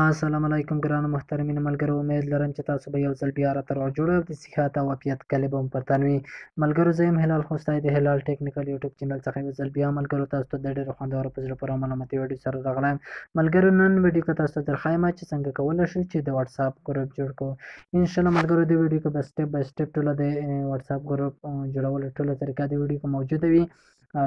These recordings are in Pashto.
السلام علیکم ګرانو محترمینو ملګرو، امید لرم چې تاسو به یو ځل بیا راته راجوړ او د صحت او عافیت کلي به مو پر تن وي. ملګرو، زه یم هلال خوستی د هلال ټیکنیکل یوټیوب چینل څخه یو ځل بیا ملګرو تاسو ته د ډېرو خوندورو په زړه پورې او معلوماتي ویډیو سره راغلی یم. ملګرو، نن ویډیو کې تاسو ته درښایم چې څنګه کولی شو چې د واتساپ ګروپ جوړ کړو. انشاءالله ملګرو د ویډیو کې به سټپ بای سټپ ټوله د واتساپ ګروپ جوړولو ټوله طریقه د ویډیو کې موجوده وي.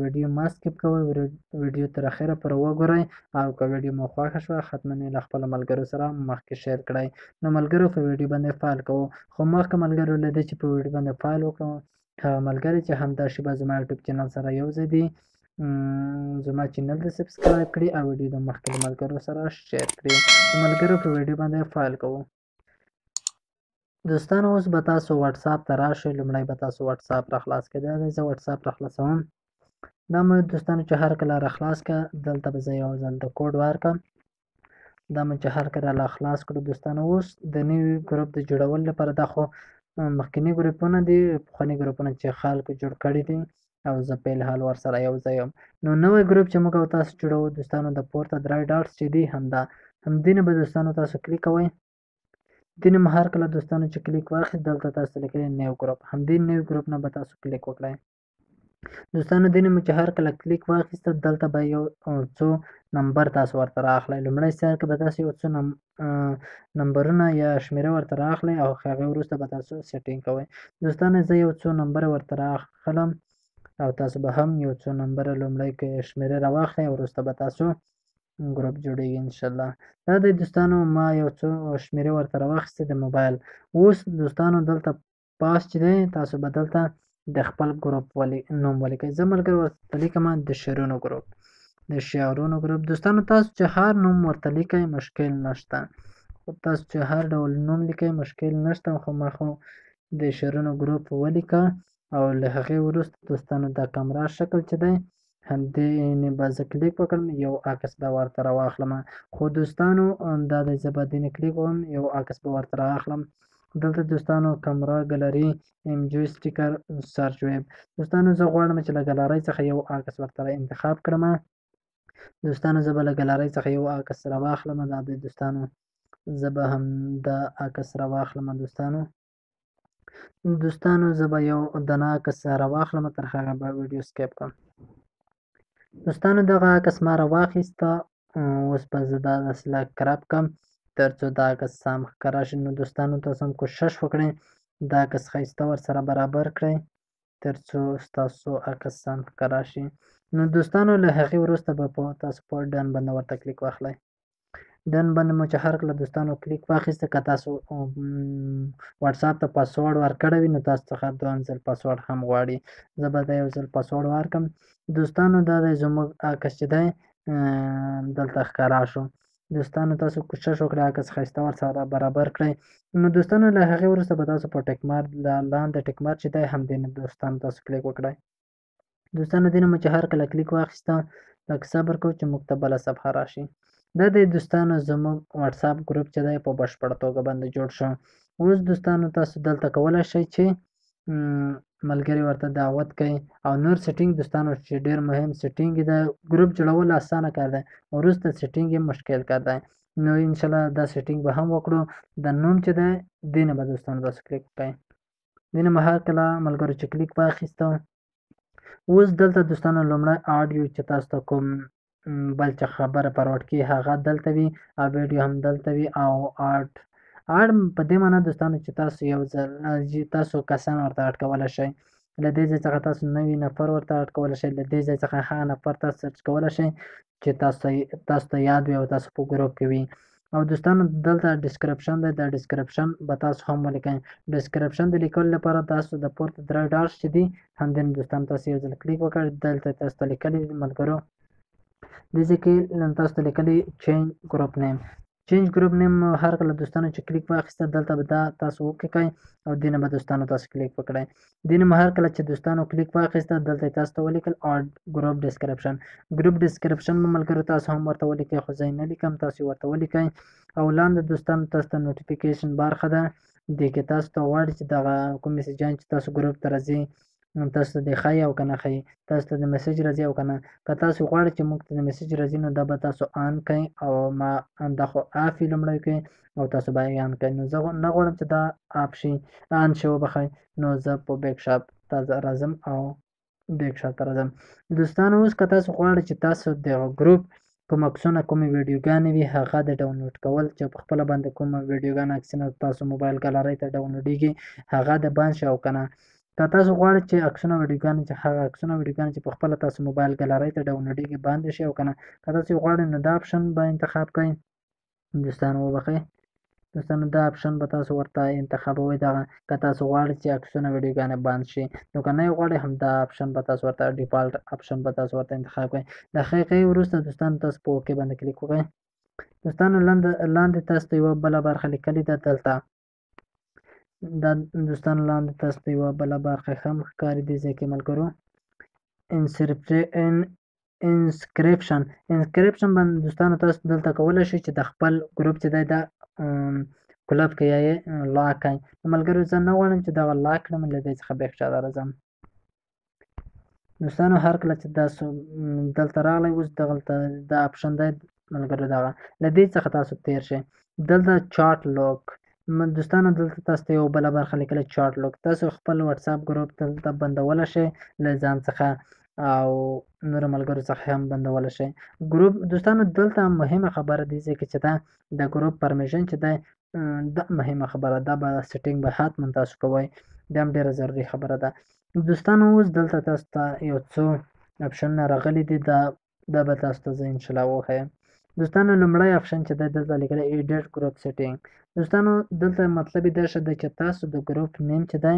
ویډیو ما سکیپ کوئ، ویډیو تر اخره پورې وګورئ او که ویډیو مو خوښه شوه حتما یې له خپلو ملګرو سره مخکې شیر کړئ. نو ملګرو په ویډیو باندې فایل کوو، خو مخکې ملګرو له دې چې په ویډیو باندې فایل وکړو، هغه ملګري چې همدا شیبه زما یوټیوب چینل سره یو ځای دي زما چینل ته سبسکرایب کړي او ویډیو د مخکې د ملګرو سره شیر کړي. نو ملګرو په ویډیو باندې فایل کوو. دوستانو اوس به تاسو واتساپ ته راشئ. لومړی به تاسو واتساپ را خلاص کړئ. دا دی زه واتساپ را خلاصوم. دا مو دوستانو چې هر کله را خلاص کړه، دلته به زه یو ځل د کوډ ورکړم. دا مو چې هر کله را خلاص کړو دوستانو، اوس د نوي ګروپ د جوړولو لپاره دا خو مخکیني ګروپونه دي، پخواني ګروپونه چې خلکو جوړ کړي دي او زه په الحال ورسره یو ځای یم. نو نوی ګروپ چې موږ او تاسو جوړوو دوستانو، د پورته 3 ډاټس چې دي همدې نه به دوستانو تاسو کلیک کوئ. دې نه مو هر کله دوستانو چې کلیک واخیست، دلته تاسو لیکلی نیو ګروپ، همدې نوي ګروپ نه به تاسو کلیک وکړئ. دوستانو دې نه مو چې هر کله کلیک واخیسته، دلته به یو څو نمبر تاسو ورته رااخلئ. لومړی سر کې به تاسو یو څو نمبرونه یا شمیره ورته رااخلئ او هغې وروسته به تاسو سیټینګ کوئ. دوستانو زه یو څو نمبره ورته رااخلم او تاسو به هم یو څو نمبره لومړی کې شمیرې راواخلئ او وروسته به تاسو ګروپ جوړیږي انشاءالله. دا دی دوستانو ما یو څو شمیرې ورته راواخیستې د موبایل. اوس دوستانو دلته پاس چې دی تاسو به دلته د خپل ګروپ نوم ولیکئ. زه ملګرو ورته لیکم د شعرونو ګروپ. د شعرونو ګروپ دوستانو تاسو چې هر نوم ورته لیکئ مشکل نشته، تاسو چې هر ډول نوم لیکئ مشکل نشته، خو ما خو د شعرونو ګروپ ولیکه او له هغې وروسته دوستانو دا کامره شکل چې دی همدې نه به زه کلیک وکړم، یو عکس به ورته راواخلم. خو دوستانو دا دی زه به دې نه کلیک وکړم، یو عکس به ورته رااخلم. دلته دوستانو کامره، ګالري، امجوی، سټیکر، سرچ ویب. دوستانو زه غواړم چې له ګالرۍ څخه یو عکس ورته انتخاب کړم. دوستانو زه به له ګالرۍ څخه یو عکس راواخلم. دا دی دوستانو زه به هم دا عکس راواخلم. دوستانو زه به یو دانه عکس راواخلم، تر هغه به ویډیو سکیپ کړم. دوستانو دغه عکس ما راواخیسته، اوس به زه دا داسې لږ کرپ کړم تر څو دا عکس سم ښکاره شي. نو دوستانو تاسو هم کوشش وکړئ دا عکس ښایسته ورسره برابر کړئ تر څو ستاسو عکس سم ښکاره شي. نو دوستانو له هغې وروسته به تاسو په ډن باندې ورته کلیک واخلئ. ډن باندې مو چې هر کله دوستانو کلیک واخیسته، که تاسو واتساپ ته پاسورډ ورکړی وي نو تاسو څخه دویم ځل پاسورډ هم غواړي. زه به دا یو ځل پاسورډ ورکړم. دوستانو دا دی زموږ عکس چې دی دلته ښکاره شو. دوستانو تاسو کوشش وکړئ عکس ښایسته ورسره برابر کړئ. نو دوستانو له هغې وروسته به تاسو په ټیک مارک لاندې ټیک مارک چې دی همدې نه دوستانو تاسو کلیک وکړئ. دوستانو دې نه مو چې هر کله کلیک واخیسته، لږ صبر کوو چې موږ ته بله صفحه راشي. دا دی دوستانو زموږ واتساپ ګروپ چې دی په بشپړه توګه باندې جوړ شو. اوس دوستانو تاسو دلته کولی شئ چې ملګري ورته دعوت کړئ او نور سیټینګ دوستانو چې ډېر مهم سیټینګ دی. ګروپ جوړول اسانه کار دی، وروسته سیټینګ یې مشکل کار دی. نو انشاءالله دا سیټینګ به هم وکړو. د نوم چې دی دې نه به دوستانو تاسو کلیک کړئ. دې نه به هر کله ملګرو چې کلیک واخیسته، اوس دلته دوستانو لومړی آډیو چې تاسو ته کوم بل چې خبره فارورډ کړي هغه دلته وي او ویډیو هم دلته وي او آډ په دې معنا دوستانو چې تاسو یو ځل تاسو کسان ورته اډ کولی شئ. له دې ځای څخه تاسو نوي نفر ورته اډ کولی شئ. له دې ځای څخه هغه نفر تاسو سرچ کولی شئ چې تاسو ته یاد وي او تاسو په ګروپ کې وي. او دوستانو دلته ډسکرپشن دی، دا ډسکرپشن به تاسو هم ولیکئ. ډسکرپشن د لیکلو لپاره تاسو د پورته 3 ډاټس چې دي همدې دوستانو تاسو یو ځل کلیک وکړئ. دلته تاسو ته لیکلي ملګرو دې ځای کې تاسو ته لیکلي چینج ګروپ نیم. چینج ګروپ نیم هر کله دوستانو چې کلیک واخیسته، دلته به دا تاسو وکلیکئ او دې نه به دوستانو تاسو کلیک وکړئ. دې نه هر کله چې دوستانو کلیک واخیسته، دلته تاسو ته ولیکل اډ ګروپ ډسکرپشن. ګروپ ډسکرپشن ملګرو تاسو هم ورته ولیکئ، خو زه یې نه لیکم، تاسو ورته ولیکئ. او لاندې دوستانو تاسو ته نوټیفیکیشن برخه ده، دې کې تاسو ته غواړي چې دغه کوم میسجان چې تاسو ګروپ ته راځي تاسو ته دې ښایي او که نه ښایي، تاسو ته د میسج راځي او که نه. که تاسو غواړئ چې موږ ته د میسج راځي نو دا به تاسو آن کړئ او ما دا خو آف وي لومړی کې او تاسو به یې آن کړئ. نو زه نه غواړم چې دا آف شي، آن شي وبخښئ. نو زه په بیک شاپ ته راځم او بیک شاپ ته راځم. دوستانو اوس که تاسو غواړئ چې تاسو د ګروپ کوم عکسونه کومې ویډیوګانې وي هغه د ډاونلوډ کول چې په خپله باندې کومه ویډیوګانې عکسونه تاسو موبایل ګالرۍ ته ډاونلوډېږي هغه د بند شي او که نه. که تاسو غواړئ چې عکسونه ویډیوګانې چې هغه عکسونه ویډیوګانې چې په خپله تاسو موبایل ګالرۍ ته ډاونلوډېږي بند شي او که نه. که تاسو غواړئ نو دا آپشن به انتخاب کړئ. دوستانو وبخئ، دوستانو دا آپشن به تاسو ورته انتخابوئ دغه. که تاسو غواړئ چې عکسونه ویډیوګانې بند شي نو که نه یې غواړئ همدا آپشن به تاسو ورته ډیفالټ آپشن به تاسو ورته انتخاب کړئ. د هغې وروسته دوستانو تاسو په اوکې باندې کلیک وکړئ. دوستانو لاندې تاسو ته یوه بله برخه لیکلې ده دلته. دا دوستانو لاندې تاسو ته یوه بله برخه هم ښکاري دې ځای کې ملګرو. انسکریپشن باندې دوستانو تاسو دلته کولی شئ چې د خپل ګروپ چې دی دا کلب کړئ یا یې لاک کړئ. ملګرو زه نه غواړم چې دغه لاک کړم، له دې څخه بیک شاته راځم. دوستانو هر کله چې تاسو دلته راغلی اوس دغلته دا آپشن دی ملګرو دغه له دې څخه تاسو تیر شئ. دلته چاټ لوک دوستانو دلته تاسو ته یو بله برخه لیکلی چاټ لوک. تاسو خپل واتساپ ګروپ دلته بندولی شئ له ځان څخه او نورو ملګرو څخه هم بندولی شئ. ګروپ دوستانو دلته مهمه خبره دې ځای کې چې دا د ګروپ پرمیشن چې دی دا مهمه خبره ده، به سیټینګ به حتما تاسو کوئ، دا هم ډېره ضروري خبره ده. دوستانو اوس دلته تاسو ته یو څو اپشنونه راغلي دي، دا به تاسو ته زه انشاءالله وښیم. دوستانو لومړی اپشن چې دی دلته لیکلی ایډیټ ګروپ سیټینګ. دوستانو دلته مطلب یې دا شه دی چې تاسو د ګروپ نیم چې دی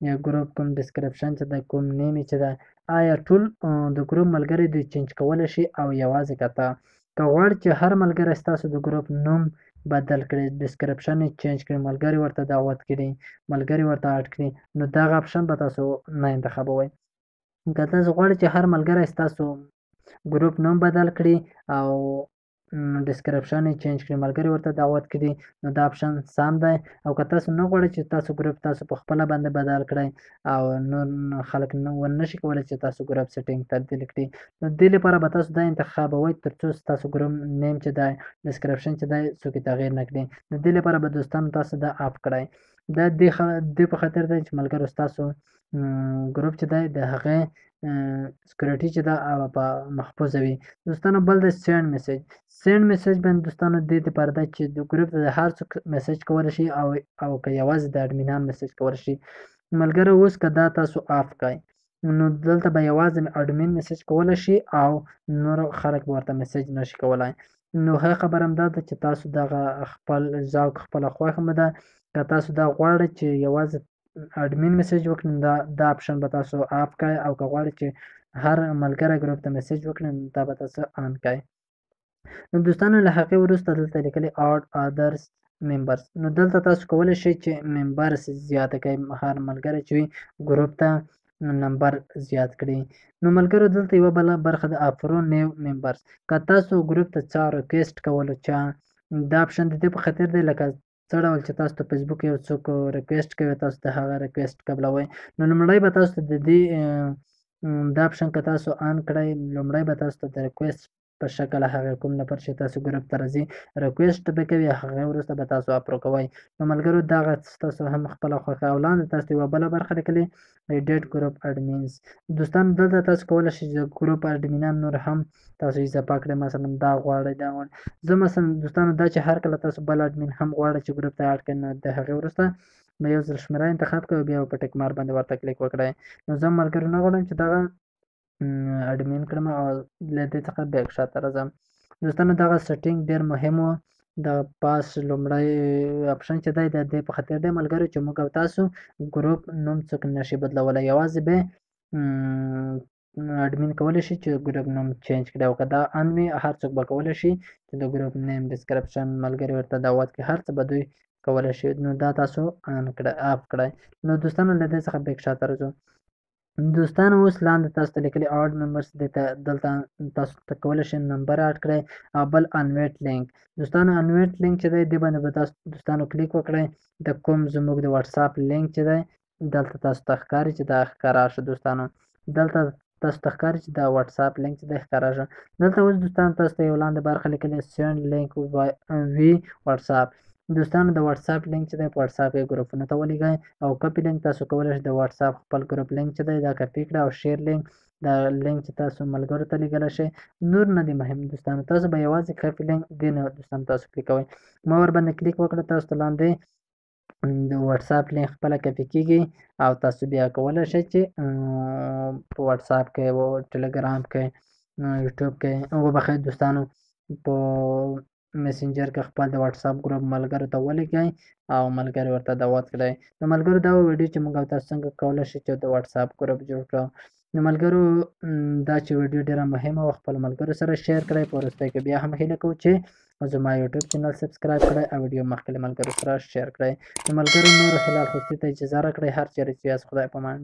یا ګروپ کوم ډسکرپشن چې دی کوم نیم چې دی آیا ټول د ګروپ ملګري دوی چینج کولی شي او یوازې که ته غواړئ چې هر ملګری ستاسو د ګروپ نوم بدل کړي، ډسکرپشن یې چینج کړي، ملګري ورته دعوت کړي، ملګري ورته اډ کړي، نو دغه اپشن به تاسو نه انتخابوئ. که تاسو غواړئ چې هر ملګری ستاسو ګروپ نوم بدل کړي او ډسکرپشن یې چینج کړي، ملګري ورته دعوت کړي، نو دا اپشن سم دی. او که تاسو نه غواړئ چې تاسو ګروپ تاسو په خپله باندې بدل کړئ او نور خلک ونشي کولی چې تاسو ګروپ سیټینګ تبدیل کړي، نو دې لپاره به تاسو دا انتخابوئ تر څو ستاسو ګروپ نیم چې دی ډسکرپشن چې دی څوک تغییر نه کړي. نو دې لپاره به دوستانو تاسو دا اف کړئ. دا دې په خاطر دی چې ملګرو ستاسو ګروپ چې دی د هغې سکیورټي چې ده په محفوظه وي. دوستانو بل د سینډ میسج باندې دوستانو دې دپاره ده چې د ګروپ ته د هر څوک میسج کولی شي او که یوازې د اډمینان میسج کولی شي. ملګرو اوس که دا تاسو آف کړئ نو دلته به یوازې اډمین میسج کولی شي او نور خلک به ورته میسج نشي کولی. نو ښه خبره همدا ده چې تاسو دغه خپل ذوق خپله خوښه مو ده. که تاسو دا غواړئ چې یوازې اډمین میسج وکړي نو دا اپشن به تاسو آف کړئ، او که غواړئ چې هر ملګری ګروپ ته میسج وکړي نو دا به تاسو آن کړئ. نو دوستانو له هغې وروسته دلته لیکلي اډ ادرس ممبرز. نو دلته تاسو کولی شئ چې ممبرز زیاته کړئ، هر ملګری چې وي ګروپ ته نمبر زیات کړي. نو ملګرو دلته یوه بله برخه د افرو نیو ممبرز. که تاسو ګروپ ته چا ریکویسټ کولو دا اپشن د دې په خاطر دی لکه څه ډول چې تاسو ته فیسبوک یو څوک ریکویسټ کوي تاسو د هغه ریکویسټ قبلوئ. نو لومړی به تاسو ته د دې دا اپشن که تاسو آن کړئ لومړی به تاسو ته د ریکویسټ په شکل هغه کوم نفر چې تاسو ګروپ ته راځي ریکویسټ به کوي، هغې وروسته به تاسو اپرو کوئ. نو ملګرو دغه ستاسو هم خپله خوښه. او لاندې تاسو ته یوه بله برخه لیکلې ایډیټ ګروپ اډمینز. دوستانو دلته تاسو کولی شئ چې ګروپ اډمینان نور هم تاسو اضافه کړئ، مثلا دا غواړئ دا غواړئ. زه مثلا دوستانو دا چې هر کله تاسو بل اډمین هم غواړئ چې ګروپ ته اډ کړئ نو د هغې وروسته به یو ځل شمیره انتخاب کړئ او بیا په ټیک مار باندې ورته کلیک وکړئ. نو زه ملګرو نه غواړم چې دغه اډمین کړم او له دې څخه بیک شاته راځم. دوستانو دغه سیټینګ ډېر مهم و. د پاس لومړی اپشن چې دی د دې په خاطر دی ملګرو چې موږ او تاسو ګروپ نوم څوک نشي بدلولی، یوازې به اډمین کولی شي چې ګروپ نوم چینج کړي، او که دا ان وي هر څوک به کولی شي چې د ګروپ نیم ډسکرپشن ملګري ورته دعوت کړي، هر څه به دوی کولی شي. نو دا تاسو آف کړئ. نو دوستانو له دې څخه بیک شاته راځو. دوستانو اوس لاندې تاسو ته لیکلي اډ ممبرز دلته تاسو ته کولی شئ نمبر اډ کړئ او بل انویټ لینک. دوستانو انویټ لینک چې دی دې باندې به تاسو دوستانو کلیک وکړئ. د کوم زموږ د واتساپ لینک چې دی دلته تاسو ته ښکاري چې دا ښکاره شه دوستانو. دلته تاسو ته ښکاري چې دا واتساپ لینک چې دی ښکاره شه. دلته اوس دوستانو تاسو ته یو لاندې برخه لیکلې سینډ لینک وی واتساپ. دوستانو د واتساپ لینک چې دی په واتساپ کې ګروپونو ته ولیږئ او کپي لینک تاسو کولی شئ د واتساپ خپل ګروپ لینک چې دی دا کپي کړه او شیر لینک دا لینک چې تاسو ملګرو ته لیږلی شئ. نور نه دی مهم دوستانو، تاسو به یوازې کپي لینک دې نه دوستانو تاسو کلیکوئ. ما ورباندې کلیک وکړه، تاسو ته لاندې د واتساپ لینک خپله کپي کېږي او تاسو بیا کولی شئ چې په واتساپ کې ټلګرام کې یوټیوب کې وبخښئ دوستانو په میسنجر کې خپل د واتساپ ګروپ ملګرو ته ولیږئ او ملګري ورته دعوت کړئ. د ملګرو دا ویډیو چې موږ او تاسو څنګه کولی شئ چې د واتساپ ګروپ جوړ کړو. د ملګرو دا چې ویډیو ډېره مهمه وه خپلو ملګرو سره شیر کړئ. په وروستۍ کې بیا هم هیله کوو چې زما یوټیوب چینل سبسکرایب کړئ او ویډیو مخکې له ملګرو سره شیر کړئ. د ملګرو نورو هلال خوستي ته اجازه راکړئ. هر چیرې چې یاست خدای په امان.